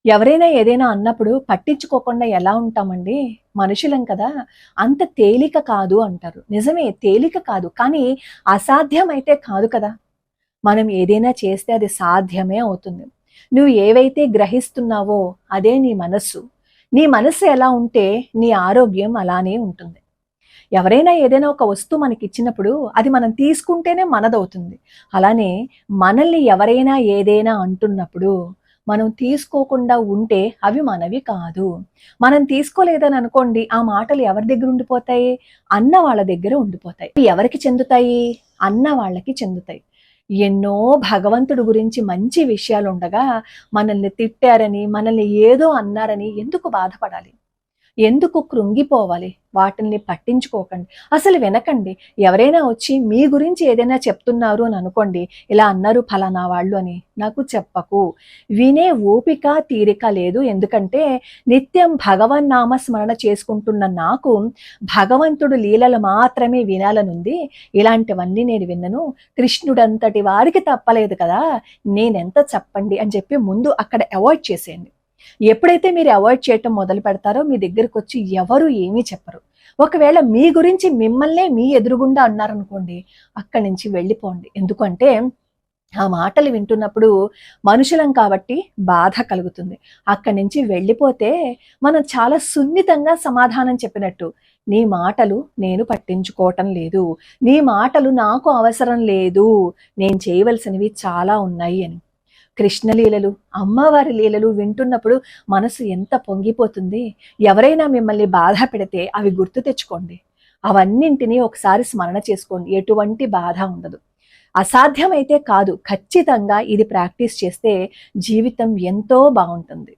ఎవరైనా ఏదైనా అన్నప్పుడు పట్టించుకోకుండా ఎలా ఉంటామండి? మనుషులం కదా! అంత తేలిక కాదు అంటారు. నిజమే, తేలిక కాదు. కానీ అసాధ్యమైతే కాదు కదా! మనం ఏదైనా చేస్తే అది సాధ్యమే అవుతుంది. నువ్వు ఏవైతే గ్రహిస్తున్నావో అదే నీ మనస్సు. నీ మనస్సు ఎలా ఉంటే నీ ఆరోగ్యం అలానే ఉంటుంది. ఎవరైనా ఏదైనా ఒక వస్తువు మనకిచ్చినప్పుడు అది మనం తీసుకుంటేనే మనదవుతుంది. అలానే మనల్ని ఎవరైనా ఏదైనా అంటున్నప్పుడు మనం తీసుకోకుండా ఉంటే అవి మనవి కాదు. మనం తీసుకోలేదని అనుకోండి, ఆ మాటలు ఎవరి దగ్గర ఉండిపోతాయి? అన్న వాళ్ళ దగ్గర ఉండిపోతాయి. ఎవరికి చెందుతాయి? అన్న వాళ్ళకి చెందుతాయి. ఎన్నో భగవంతుడి గురించి మంచి విషయాలుండగా మనల్ని తిట్టారని, మనల్ని ఏదో అన్నారని ఎందుకు బాధపడాలి? ఎందుకు కృంగిపోవాలి? వాటిల్ని పట్టించుకోకండి. అసలు వినకండి. ఎవరైనా వచ్చి మీ గురించి ఏదైనా చెప్తున్నారు అని అనుకోండి, ఇలా అన్నారు ఫలానా వాళ్ళు అని. నాకు చెప్పకు. వినే ఓపిక, తీరిక లేదు. ఎందుకంటే నిత్యం భగవన్నామ స్మరణ చేసుకుంటున్న నాకు భగవంతుడు లీలలు మాత్రమే వినాలనుంది. ఇలాంటివన్నీ నేను విన్నను. కృష్ణుడంతటి వారికి తప్పలేదు కదా! నేనెంత చెప్పండి అని చెప్పి ముందు అక్కడ అవాయిడ్ చేసేయండి. ఎప్పుడైతే మీరు అవాయిడ్ చేయటం మొదలు పెడతారో మీ దగ్గరకు వచ్చి ఎవరు ఏమీ చెప్పరు. ఒకవేళ మీ గురించి మిమ్మల్నే మీ ఎదురుగుండా అన్నారనుకోండి, అక్కడి నుంచి వెళ్ళిపోండి. ఎందుకంటే ఆ మాటలు వింటున్నప్పుడు మనుషులం కాబట్టి బాధ కలుగుతుంది. అక్కడి నుంచి వెళ్ళిపోతే మనం చాలా సున్నితంగా సమాధానం చెప్పినట్టు. నీ మాటలు నేను పట్టించుకోవటం లేదు. నీ మాటలు నాకు అవసరం లేదు. నేను చేయవలసినవి చాలా ఉన్నాయి అని. కృష్ణలీలలు, అమ్మవారి లీలలు వింటున్నప్పుడు మనసు ఎంత పొంగిపోతుంది. ఎవరైనా మిమ్మల్ని బాధ పెడితే అవి గుర్తు తెచ్చుకోండి. అవన్నింటినీ ఒకసారి స్మరణ చేసుకోండి. ఎటువంటి బాధ ఉండదు. అసాధ్యమైతే కాదు, ఖచ్చితంగా ఇది ప్రాక్టీస్ చేస్తే జీవితం ఎంతో బాగుంటుంది.